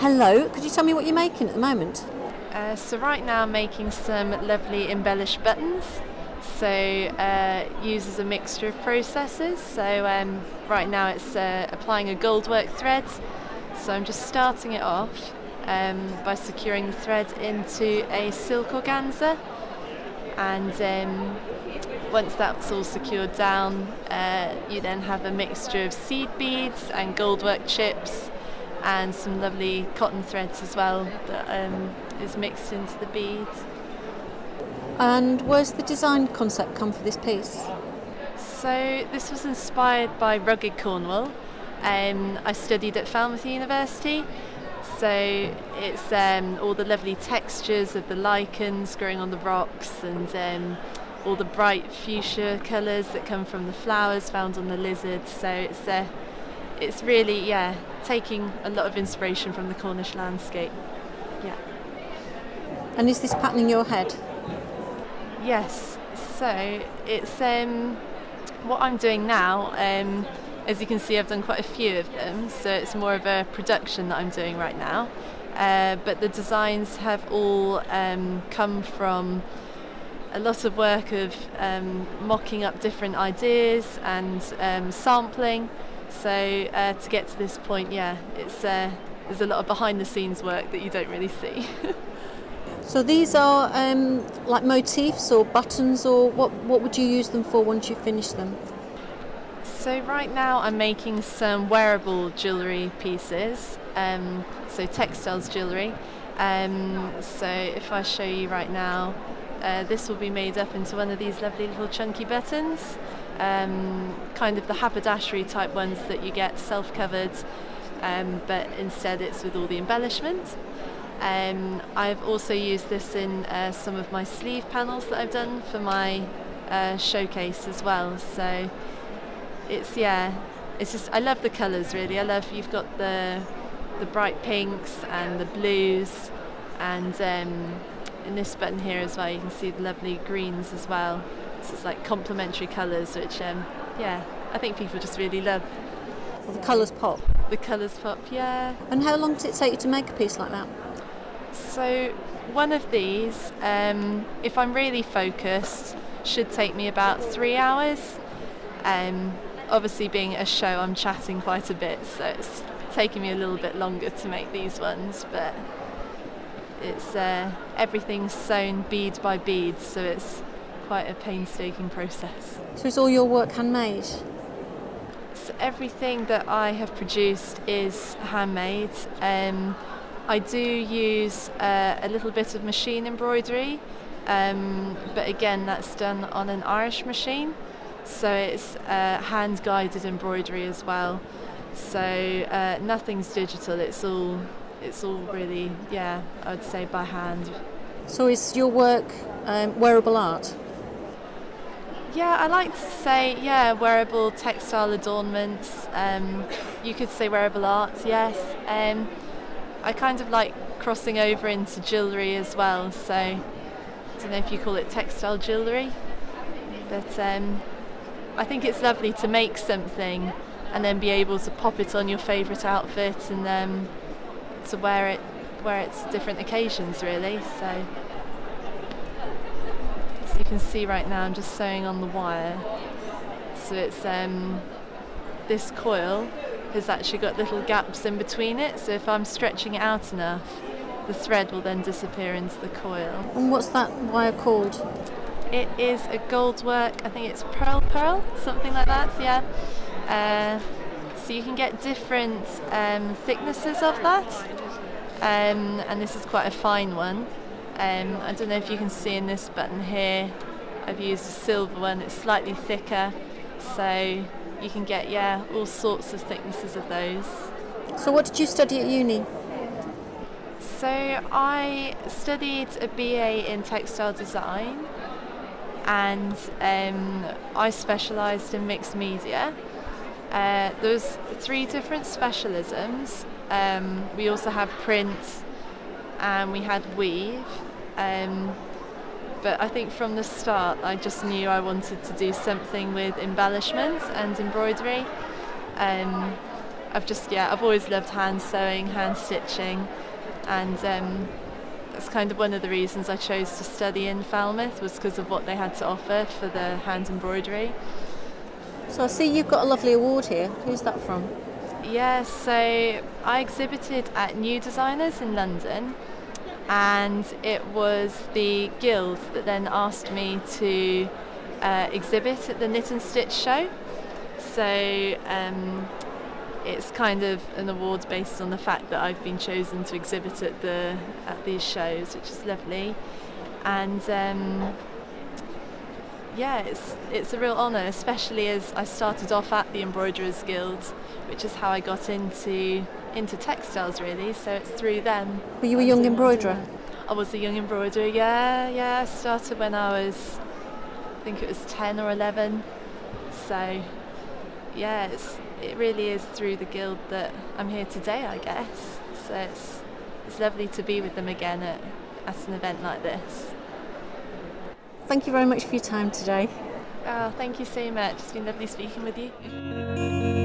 Hello, could you tell me what you're making at the moment? So right now I'm making some lovely embellished buttons. So uses a mixture of processes. So right now it's applying a goldwork thread. So I'm just starting it off by securing the thread into a silk organza, and once that's all secured down, you then have a mixture of seed beads and goldwork chips and some lovely cotton threads as well that is mixed into the beads. And where's the design concept come for this piece? So this was inspired by rugged Cornwall. I studied at Falmouth University, so it's all the lovely textures of the lichens growing on the rocks, and all the bright fuchsia colours that come from the flowers found on the lizards. So it's really taking a lot of inspiration from the Cornish landscape. Yeah. And is this pattern in your head? Yes. So it's what I'm doing now. As you can see, I've done quite a few of them, so it's more of a production that I'm doing right now. But the designs have all come from a lot of work of mocking up different ideas and sampling. So to get to this point, it's there's a lot of behind-the-scenes work that you don't really see. So these are like motifs or buttons, or what would you use them for once you finish them? So right now I'm making some wearable jewellery pieces, so textiles jewellery. So if I show you right now, this will be made up into one of these lovely little chunky buttons, kind of the haberdashery type ones that you get self-covered, but instead it's with all the embellishment. I've also used this in some of my sleeve panels that I've done for my showcase as well. So it's just, I love the colours really. You've got the bright pinks and the blues, and in this button here as well you can see the lovely greens as well. So it's like complementary colours, which I think people just really love. Well, the colours pop. The colours pop, yeah. And how long does it take you to make a piece like that? So one of these, if I'm really focused, should take me about 3 hours. Obviously being a show, I'm chatting quite a bit, so it's taking me a little bit longer to make these ones, but it's everything's sewn bead by bead, so it's quite a painstaking process. So is all your work handmade? So everything that I have produced is handmade. I do use a little bit of machine embroidery, but again that's done on an Irish machine, so it's hand-guided embroidery as well. So nothing's digital. It's all really, I would say by hand. So is your work wearable art? Yeah, I like to say, wearable textile adornments. You could say wearable art, yes. I kind of like crossing over into jewellery as well, so I don't know if you call it textile jewellery, but I think it's lovely to make something and then be able to pop it on your favourite outfit and to wear it different occasions really. So you can see right now I'm just sewing on the wire, so it's this coil has actually got little gaps in between it, so if I'm stretching it out enough the thread will then disappear into the coil. And what's that wire called? It is a goldwork, I think it's pearl, something like that, yeah. So you can get different thicknesses of that, and this is quite a fine one. I don't know if you can see in this button here, I've used a silver one, it's slightly thicker, so you can get all sorts of thicknesses of those. So what did you study at uni? So I studied a BA in Textile Design, and I specialised in mixed media. There was 3 different specialisms. We also had print and we had weave. But I think from the start I just knew I wanted to do something with embellishment and embroidery. I've always loved hand sewing, hand stitching, and that's kind of one of the reasons I chose to study in Falmouth, was because of what they had to offer for the hand embroidery. So I see you've got a lovely award here. Who's that from? Yeah, so I exhibited at New Designers in London, and it was the guild that then asked me to exhibit at the Knit and Stitch show. So it's kind of an award based on the fact that I've been chosen to exhibit at these shows, which is lovely. And it's a real honour, especially as I started off at the Embroiderers Guild, which is how I got into textiles really, so it's through them. Were you a young embroiderer? I was a young embroiderer, yeah. I started when I think it was 10 or 11. So yeah, it really is through the guild that I'm here today, I guess. So it's lovely to be with them again at an event like this. Thank you very much for your time today. Oh, thank you so much. It's been lovely speaking with you.